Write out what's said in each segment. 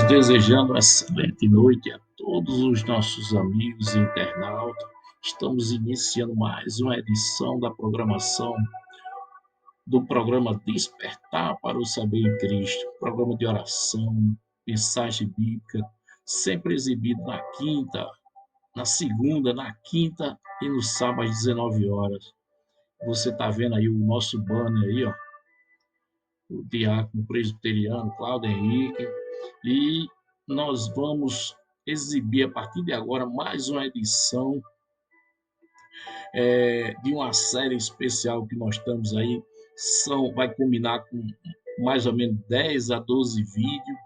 Estamos desejando uma excelente noite a todos os nossos amigos e internautas. Estamos iniciando mais uma edição da programação do programa Despertar para o Saber em Cristo, programa de oração, mensagem bíblica, sempre exibido na quinta, na segunda, na quinta e no sábado às 19 horas. Você está vendo aí o nosso banner aí, ó, o diácono presbiteriano Cláudio Henrique, e nós vamos exibir a partir de agora mais uma edição de uma série especial que nós estamos aí. Vai combinar com mais ou menos 10 a 12 vídeos,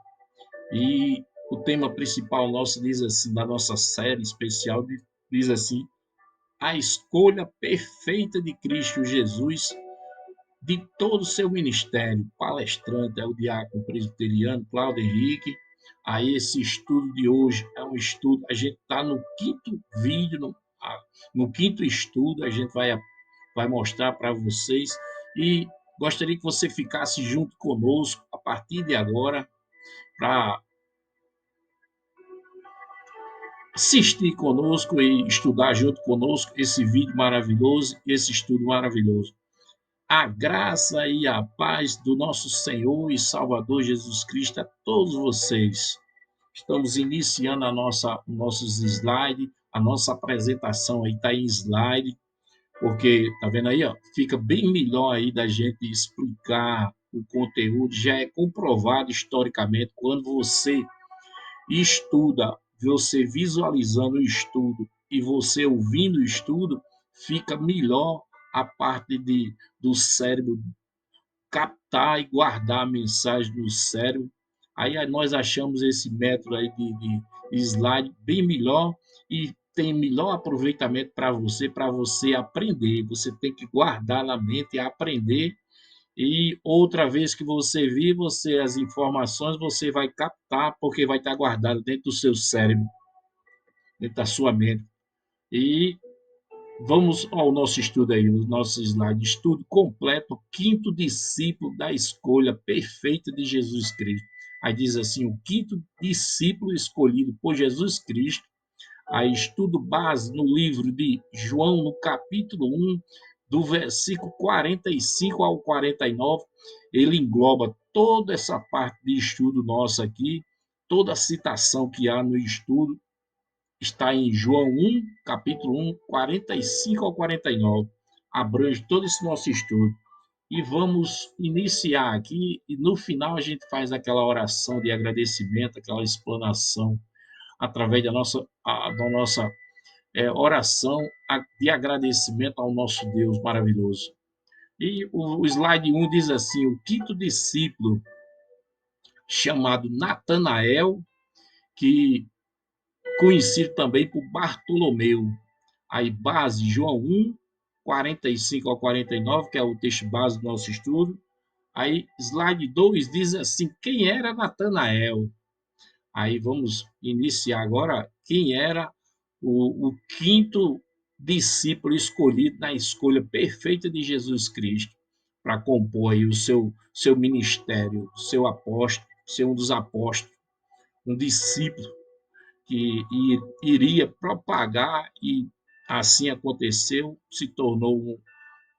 e o tema principal nosso diz assim, da nossa série especial, diz assim: a escolha perfeita de Cristo Jesus de todo o seu ministério. Palestrante é o diácono presbiteriano Cláudio Henrique. Aí esse estudo de hoje é um estudo, a gente está no quinto vídeo, no quinto estudo, a gente vai mostrar para vocês, e gostaria que você ficasse junto conosco a partir de agora para assistir conosco e estudar junto conosco esse vídeo maravilhoso, esse estudo maravilhoso. A graça e a paz do nosso Senhor e Salvador Jesus Cristo a todos vocês. Estamos iniciando nossos slides, a nossa apresentação aí está em slide, porque tá vendo aí, ó, fica bem melhor aí da gente explicar o conteúdo. Já é comprovado historicamente, quando você estuda, você visualizando o estudo e você ouvindo o estudo, fica melhor a parte do cérebro captar e guardar a mensagem no cérebro. Aí nós achamos esse método aí de slide bem melhor e tem melhor aproveitamento para você aprender. Você tem que guardar na mente e aprender. E outra vez que você vir, as informações você vai captar, porque vai estar guardado dentro do seu cérebro, dentro da sua mente. E vamos ao nosso estudo aí, o nosso slide. Estudo completo, quinto discípulo da escolha perfeita de Jesus Cristo. Aí diz assim, o quinto discípulo escolhido por Jesus Cristo. Aí estudo base no livro de João, no capítulo 1, do versículo 45 ao 49. Ele engloba toda essa parte de estudo nosso aqui, toda a citação que há no estudo está em João 1, capítulo 1, 45 ao 49. Abrange todo esse nosso estudo. E vamos iniciar aqui, e no final a gente faz aquela oração de agradecimento, aquela explanação, através da nossa oração de agradecimento ao nosso Deus maravilhoso. E o slide 1 diz assim: o quinto discípulo, chamado Natanael, que conhecido também por Bartolomeu. Aí, base, João 1, 45 ao 49, que é o texto base do nosso estudo. Aí, slide 2 diz assim: quem era Natanael? Aí vamos iniciar agora. Quem era o quinto discípulo escolhido na escolha perfeita de Jesus Cristo para compor aí o seu ministério, o seu apóstolo, ser um dos apóstolos, um discípulo que iria propagar, e assim aconteceu, se tornou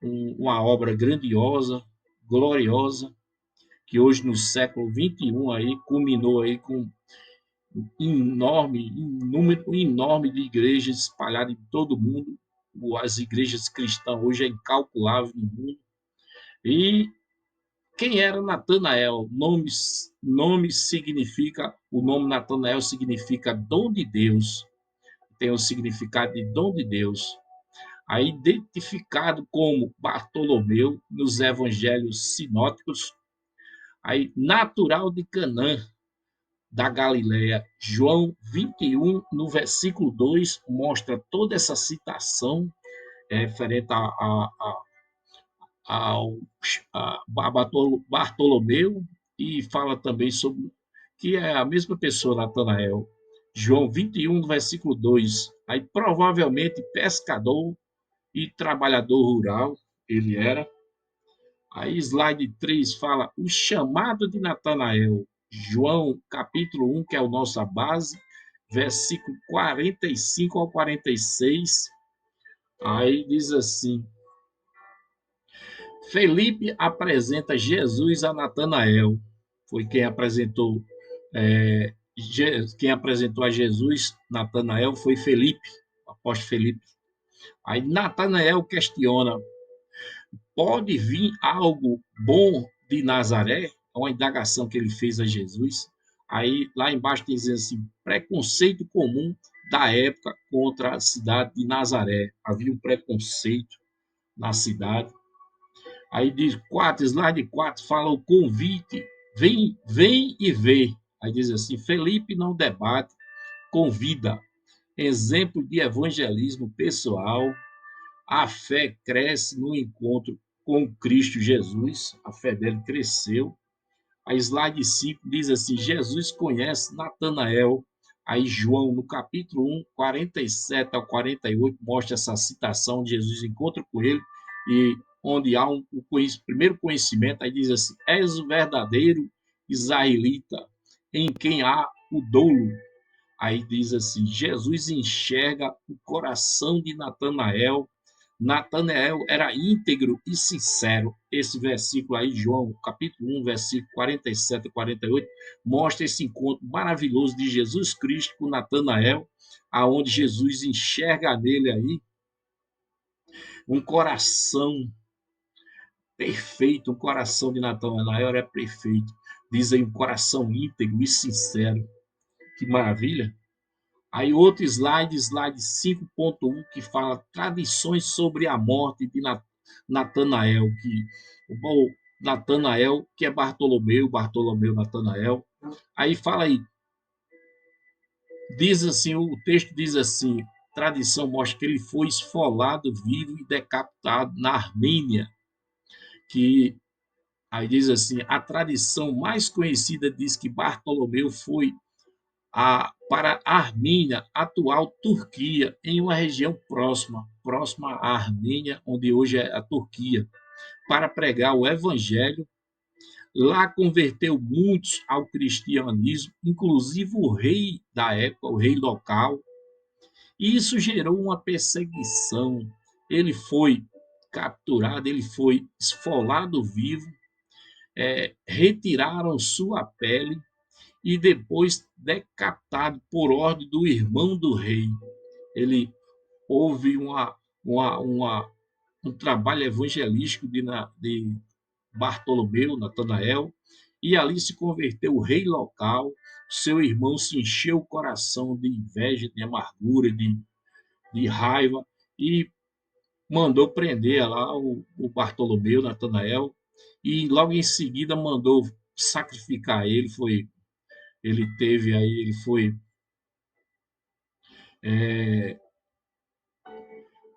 uma obra grandiosa, gloriosa, que hoje no século XXI aí culminou aí com um número enorme de igrejas espalhadas em todo o mundo. As igrejas cristãs hoje é incalculável no mundo. E quem era Natanael? O nome Natanael significa dom de Deus, tem o significado de dom de Deus. Aí, identificado como Bartolomeu nos evangelhos sinóticos, aí natural de Canaã, da Galileia. João 21, no versículo 2, mostra toda essa citação referente ao Bartolomeu, e fala também sobre que é a mesma pessoa, Natanael. João 21, no versículo 2. Aí, provavelmente, pescador e trabalhador rural, ele era. Aí, slide 3 fala o chamado de Natanael. João, capítulo 1, que é a nossa base, versículo 45 ao 46. Aí diz assim: Felipe apresenta Jesus a Natanael. Foi quem apresentou a Jesus, Natanael, foi Felipe, o apóstolo Felipe. Aí Natanael questiona: pode vir algo bom de Nazaré? É uma indagação que ele fez a Jesus. Aí lá embaixo diz assim: preconceito comum da época contra a cidade de Nazaré. Havia um preconceito na cidade. Aí diz 4, slide 4, fala o convite. Vem e vê. Aí diz assim: Felipe não debate, convida. Exemplo de evangelismo pessoal. A fé cresce no encontro com Cristo Jesus. A fé dele cresceu. A slide 5 diz assim: Jesus conhece Natanael. Aí João, no capítulo 1, 47 ao 48, mostra essa citação de Jesus encontra com ele, e onde há o primeiro conhecimento, aí diz assim: és o verdadeiro israelita, em quem há o dolo. Aí diz assim: Jesus enxerga o coração de Natanael. Natanael era íntegro e sincero. Esse versículo aí, João, capítulo 1, versículo 47 e 48, mostra esse encontro maravilhoso de Jesus Cristo com Natanael, aonde Jesus enxerga nele aí um coração perfeito, um coração de Natanael é perfeito. Diz aí um coração íntegro e sincero. Que maravilha! Aí outro slide 5.1, que fala tradições sobre a morte de Natanael, que o Natanael, que é Bartolomeu, Natanael. Aí fala aí, diz assim, o texto diz assim, tradição mostra que ele foi esfolado vivo e decapitado na Armênia, que aí diz assim, a tradição mais conhecida diz que Bartolomeu foi para a Armênia, atual Turquia, em uma região próxima à Armênia, onde hoje é a Turquia, para pregar o evangelho. Lá converteu muitos ao cristianismo, inclusive o rei da época, o rei local, e isso gerou uma perseguição. Ele foi capturado, ele foi esfolado vivo, retiraram sua pele e depois decapitado por ordem do irmão do rei. Ele houve um trabalho evangelístico de Bartolomeu, Natanael, e ali se converteu o rei local. Seu irmão se encheu o coração de inveja, de amargura, de raiva, e mandou prender lá o Bartolomeu, Natanael, e logo em seguida mandou sacrificar ele. Ele foi é,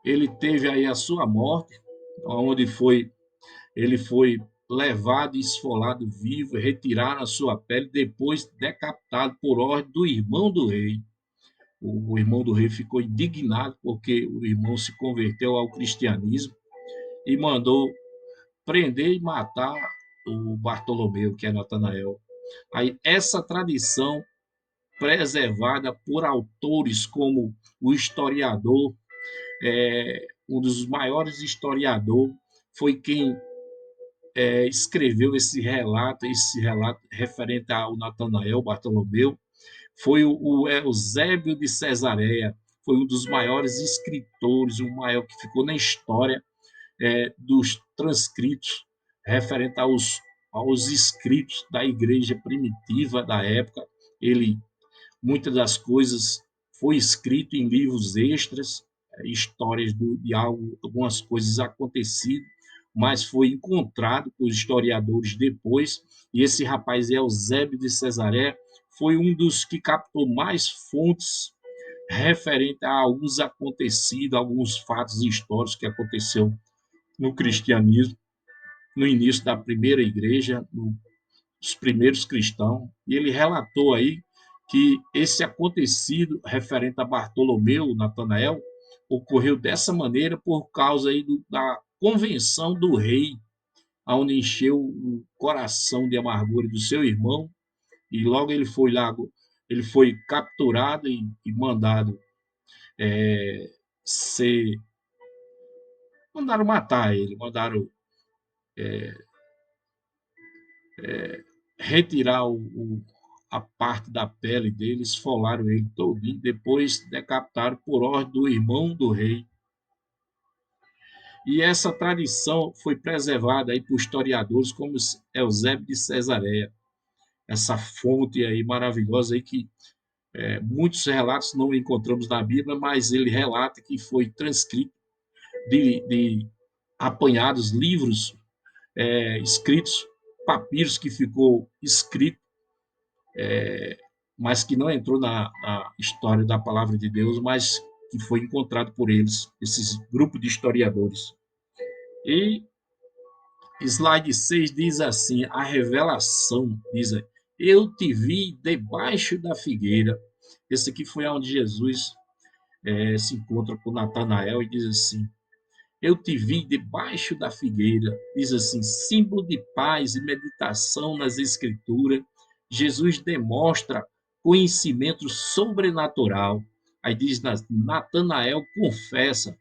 ele teve aí a sua morte, onde ele foi levado e esfolado vivo, retiraram a sua pele, depois decapitado por ordem do irmão do rei. O irmão do rei ficou indignado porque o irmão se converteu ao cristianismo e mandou prender e matar o Bartolomeu, que é Natanael. Aí essa tradição preservada por autores como o historiador, um dos maiores historiadores, foi quem escreveu esse relato referente ao Natanael Bartolomeu, foi o Eusébio de Cesareia, foi um dos maiores escritores, o maior que ficou na história dos transcritos referente aos escritos da igreja primitiva da época. Ele, muitas das coisas foi escrito em livros extras, histórias de algo, algumas coisas acontecidas, mas foi encontrado por historiadores depois, e esse rapaz Eusébio de Cesaré foi um dos que captou mais fontes referente a alguns acontecidos, alguns fatos históricos que aconteceu no cristianismo, no início da primeira igreja, nos primeiros cristãos, e ele relatou aí que esse acontecido referente a Bartolomeu, Natanael, ocorreu dessa maneira por causa aí da convenção do rei, onde encheu o coração de amargura do seu irmão E logo ele foi capturado e mandado ser, mandaram matar ele, mandaram retirar a parte da pele dele, esfolaram ele todinho, depois decapitaram por ordem do irmão do rei. E essa tradição foi preservada aí por historiadores como Eusébio de Cesareia, essa fonte aí maravilhosa aí que muitos relatos não encontramos na Bíblia, mas ele relata que foi transcrito de apanhados livros escritos, papiros que ficou escrito, mas que não entrou na história da palavra de Deus, mas que foi encontrado por eles, esses grupos de historiadores. E slide 6 diz assim, a revelação, diz aí, eu te vi debaixo da figueira. Esse aqui foi onde Jesus se encontra com Natanael e diz assim, eu te vi debaixo da figueira, diz assim, símbolo de paz e meditação nas escrituras. Jesus demonstra conhecimento sobrenatural. Aí diz, Natanael confessa,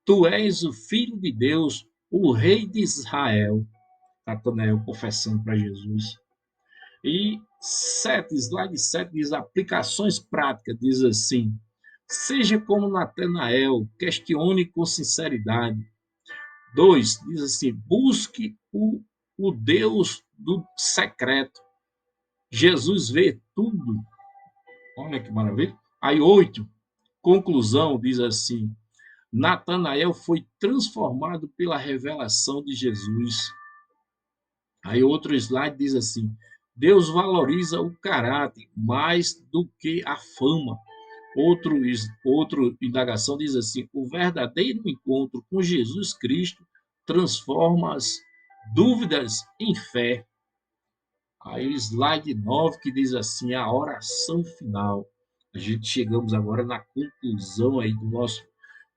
tu és o filho de Deus, o rei de Israel. Natanael confessando para Jesus. E 7, slide 7 diz aplicações práticas, diz assim, seja como Natanael, questione com sinceridade. 2, diz assim, busque o Deus do secreto. Jesus vê tudo. Olha que maravilha. Aí 8, conclusão, diz assim, Natanael foi transformado pela revelação de Jesus. Aí outro slide diz assim, Deus valoriza o caráter mais do que a fama. Outro indagação diz assim, o verdadeiro encontro com Jesus Cristo transforma as dúvidas em fé. Aí slide 9 que diz assim, a oração final. A gente chegamos agora na conclusão aí do nosso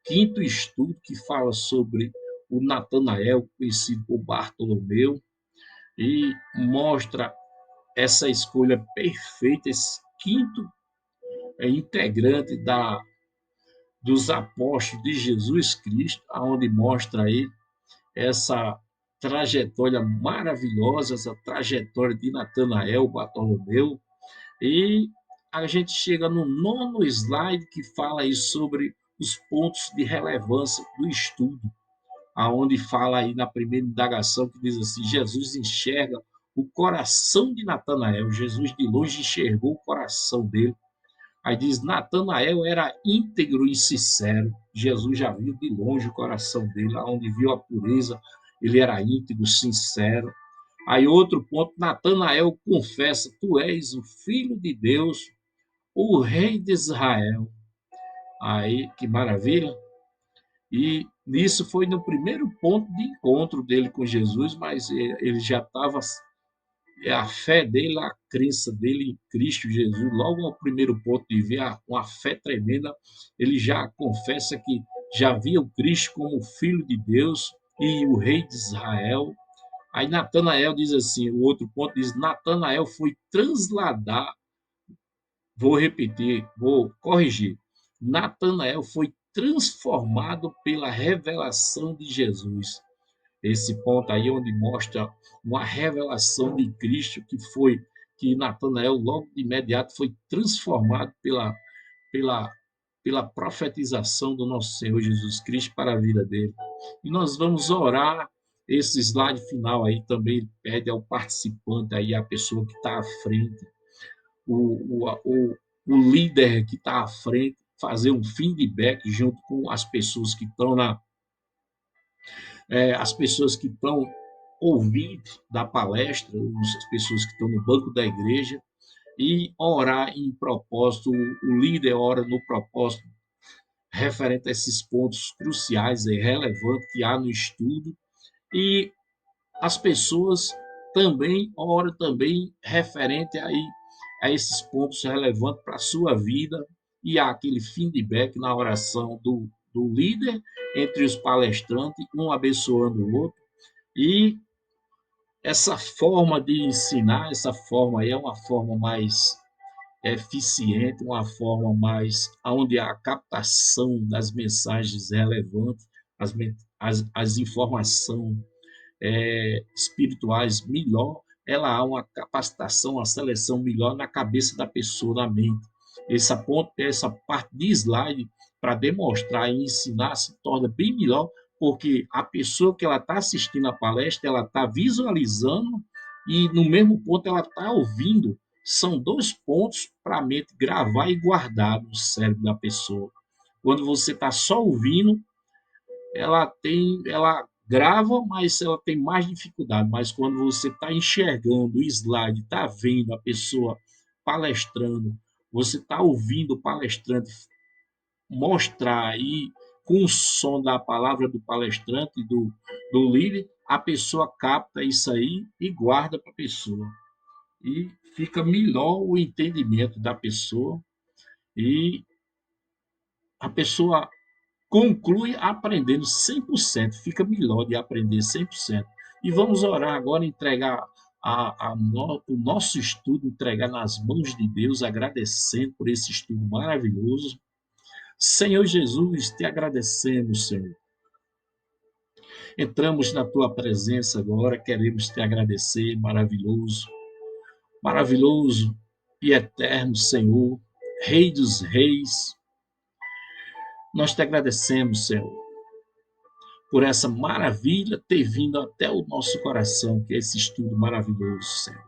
quinto estudo que fala sobre o Natanael, conhecido por Bartolomeu, e mostra essa escolha perfeita, esse quinto integrante dos apóstolos de Jesus Cristo, aonde mostra aí essa trajetória maravilhosa, essa trajetória de Natanael, Bartolomeu, e a gente chega no nono slide que fala aí sobre os pontos de relevância do estudo, aonde fala aí na primeira indagação que diz assim, Jesus enxerga o coração de Natanael, Jesus de longe enxergou o coração dele. Aí diz, Natanael era íntegro e sincero. Jesus já viu de longe o coração dele, onde viu a pureza, ele era íntegro, sincero. Aí outro ponto, Natanael confessa, tu és o Filho de Deus, o Rei de Israel. Aí, que maravilha. E nisso foi no primeiro ponto de encontro dele com Jesus, mas ele já estava, a fé dele, a crença dele em Cristo Jesus, logo ao primeiro ponto de ver uma fé tremenda, ele já confessa que já via o Cristo como o Filho de Deus e o Rei de Israel. Aí Natanael diz assim, o outro ponto diz, Natanael foi transladar, vou repetir, vou corrigir, Natanael foi transformado pela revelação de Jesus. Esse ponto aí onde mostra uma revelação de Cristo que Natanael logo de imediato foi transformado pela, pela profetização do nosso Senhor Jesus Cristo para a vida dele. E nós vamos orar. Esse slide final aí também pede ao participante aí, a pessoa que está à frente, o líder que está à frente, fazer um feedback junto com as pessoas que estão as pessoas que estão ouvindo da palestra, as pessoas que estão no banco da igreja, e orar em propósito, o líder ora no propósito referente a esses pontos cruciais e relevantes que há no estudo, e as pessoas também oram também referente aí a esses pontos relevantes para a sua vida, e há aquele feedback na oração do líder entre os palestrantes, um abençoando o outro, e Essa forma de ensinar, essa forma aí é uma forma mais eficiente, uma forma mais onde a captação das mensagens relevantes, as informações espirituais melhor, ela há uma capacitação, uma seleção melhor na cabeça da pessoa, na mente. Essa parte de slide para demonstrar e ensinar se torna bem melhor, porque a pessoa que ela está assistindo a palestra, ela está visualizando e no mesmo ponto ela está ouvindo. São dois pontos para a mente gravar e guardar no cérebro da pessoa. Quando você está só ouvindo, ela grava, mas ela tem mais dificuldade. Mas quando você está enxergando o slide, está vendo a pessoa palestrando, você está ouvindo o palestrante mostrar aí com o som da palavra do palestrante, do líder, a pessoa capta isso aí e guarda para a pessoa. E fica melhor o entendimento da pessoa e a pessoa conclui aprendendo 100%, fica melhor de aprender 100%. E vamos orar agora, entregar o nosso estudo, entregar nas mãos de Deus, agradecendo por esse estudo maravilhoso. Senhor Jesus, te agradecemos, Senhor. Entramos na tua presença agora, queremos te agradecer, maravilhoso, maravilhoso e eterno Senhor, Rei dos Reis. Nós te agradecemos, Senhor, por essa maravilha ter vindo até o nosso coração, que é esse estudo maravilhoso, Senhor.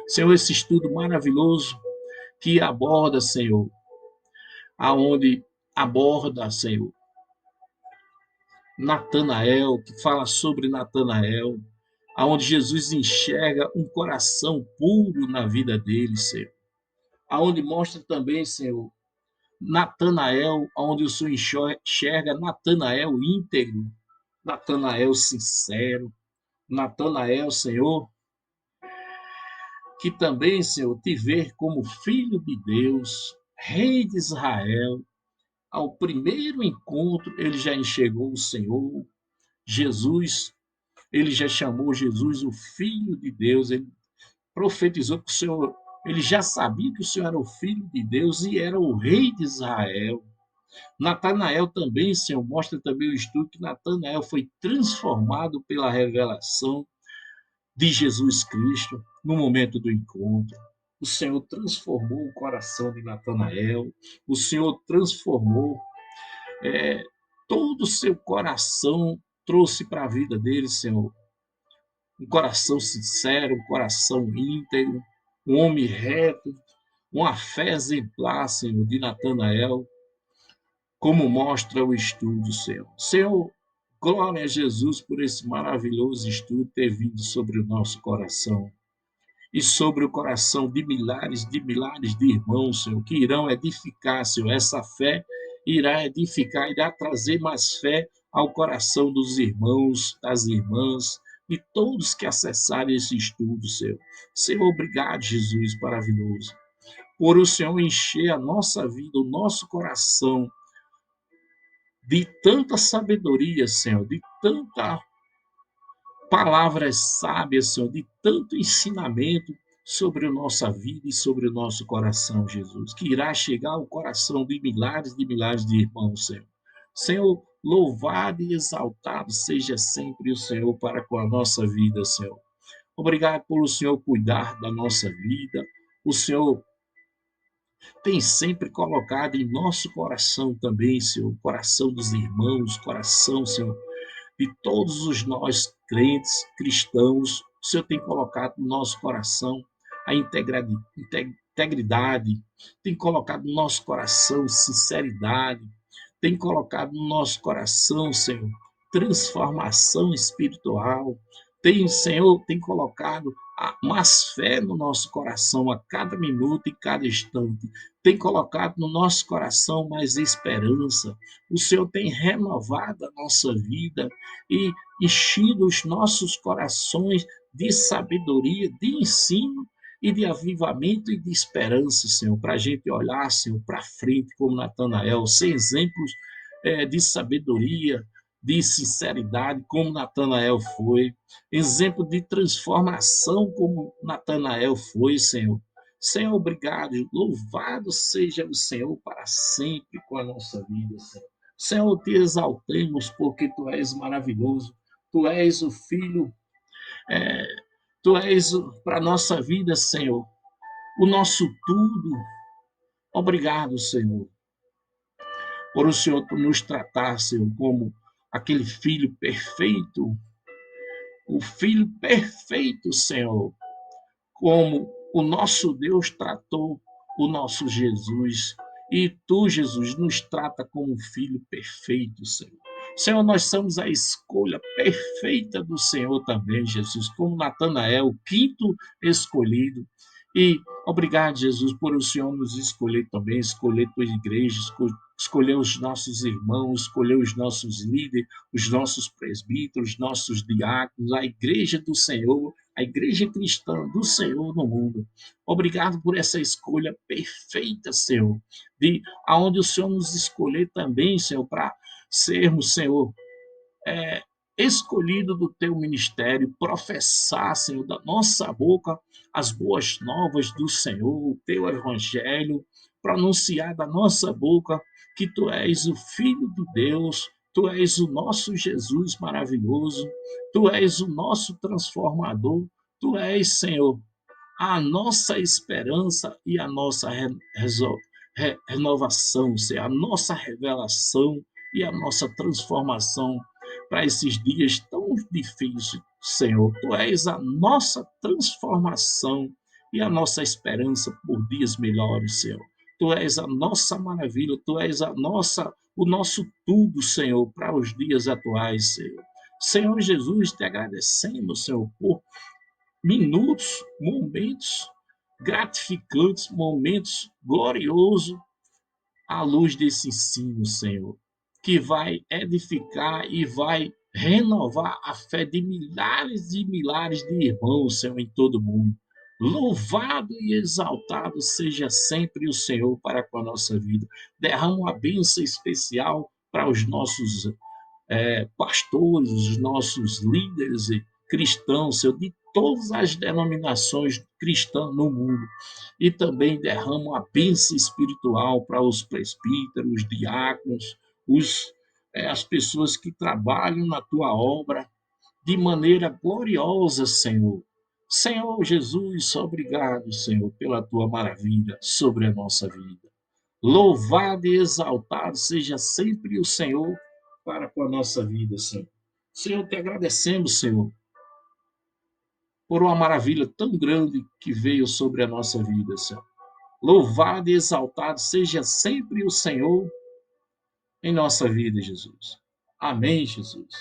Senhor, esse estudo maravilhoso que aborda, Senhor, aonde aborda, Senhor, Natanael, que fala sobre Natanael, aonde Jesus enxerga um coração puro na vida dele, Senhor. Aonde mostra também, Senhor, Natanael, onde o Senhor enxerga Natanael íntegro, Natanael sincero, Natanael, Senhor, que também, Senhor, te ver como filho de Deus, rei de Israel. Ao primeiro encontro, ele já enxergou o Senhor, Jesus, ele já chamou Jesus o filho de Deus, ele profetizou que o Senhor, ele já sabia que o Senhor era o filho de Deus e era o rei de Israel. Natanael também, Senhor, mostra também o estudo que Natanael foi transformado pela revelação de Jesus Cristo no momento do encontro. O Senhor transformou o coração de Natanael, o Senhor transformou todo o seu coração, trouxe para a vida dele, Senhor, um coração sincero, um coração íntegro, um homem reto, uma fé exemplar, Senhor, de Natanael, como mostra o estudo, Senhor. Senhor, glória a Jesus por esse maravilhoso estudo ter vindo sobre o nosso coração e sobre o coração de milhares de irmãos, Senhor, que irão edificar, Senhor, essa fé irá edificar, irá trazer mais fé ao coração dos irmãos, das irmãs, e todos que acessarem esse estudo, Senhor. Senhor, obrigado, Jesus, maravilhoso, por o Senhor encher a nossa vida, o nosso coração de tanta sabedoria, Senhor, de tanta palavras sábias, Senhor, de tanto ensinamento sobre a nossa vida e sobre o nosso coração, Jesus, que irá chegar ao coração de milhares de irmãos, Senhor. Senhor, louvado e exaltado seja sempre o Senhor para com a nossa vida, Senhor. Obrigado por o Senhor cuidar da nossa vida. O Senhor tem sempre colocado em nosso coração também, Senhor, coração dos irmãos, coração, Senhor, de todos os nós crentes, cristãos, o Senhor tem colocado no nosso coração a integridade, tem colocado no nosso coração sinceridade, tem colocado no nosso coração, Senhor, transformação espiritual, tem, Senhor, tem colocado mais fé no nosso coração a cada minuto e cada instante, tem colocado no nosso coração mais esperança, o Senhor tem renovado a nossa vida e enchido os nossos corações de sabedoria, de ensino e de avivamento e de esperança, Senhor, para a gente olhar, Senhor, para frente como Natanael, ser exemplos de sabedoria, de sinceridade, como Natanael foi, exemplo de transformação, como Natanael foi, Senhor. Senhor, obrigado, louvado seja o Senhor para sempre com a nossa vida, Senhor. Senhor, te exaltemos porque tu és maravilhoso, tu és o Filho, é, tu és para a nossa vida, Senhor, o nosso tudo. Obrigado, Senhor, por o Senhor nos tratar, Senhor, como aquele filho perfeito, o filho perfeito, Senhor, como o nosso Deus tratou o nosso Jesus. E tu, Jesus, nos trata como um filho perfeito, Senhor. Senhor, nós somos a escolha perfeita do Senhor também, Jesus, como Natanael, o quinto escolhido. E obrigado, Jesus, por o Senhor nos escolher também, escolher tua igreja, escolher os nossos irmãos, escolher os nossos líderes, os nossos presbíteros, os nossos diáconos, a igreja do Senhor, a igreja cristã do Senhor no mundo. Obrigado por essa escolha perfeita, Senhor, de aonde o Senhor nos escolher também, Senhor, para sermos, Senhor, é, escolhido do teu ministério, professar, Senhor, da nossa boca as boas novas do Senhor, o teu evangelho, pronunciar da nossa boca que tu és o Filho de Deus, tu és o nosso Jesus maravilhoso, tu és o nosso transformador, tu és, Senhor, a nossa esperança e a nossa renovação, Senhor, a nossa revelação e a nossa transformação para esses dias tão difíceis, Senhor. Tu és a nossa transformação e a nossa esperança por dias melhores, Senhor. Tu és a nossa maravilha, tu és o nosso tudo, Senhor, para os dias atuais, Senhor. Senhor Jesus, te agradecemos, Senhor, por minutos, momentos gratificantes, momentos gloriosos à luz desse ensino, Senhor, que vai edificar e vai renovar a fé de milhares e milhares de irmãos, Senhor, em todo o mundo. Louvado e exaltado seja sempre o Senhor para com a nossa vida. Derrama uma bênção especial para os nossos pastores, os nossos líderes cristãos, Senhor, de todas as denominações cristãs no mundo. E também derrama a bênção espiritual para os presbíteros, os diáconos, as pessoas que trabalham na tua obra de maneira gloriosa, Senhor. Senhor Jesus, obrigado, Senhor, pela tua maravilha sobre a nossa vida. Louvado e exaltado seja sempre o Senhor para com a nossa vida, Senhor. Senhor, te agradecemos, Senhor, por uma maravilha tão grande que veio sobre a nossa vida, Senhor. Louvado e exaltado seja sempre o Senhor em nossa vida, Jesus. Amém, Jesus.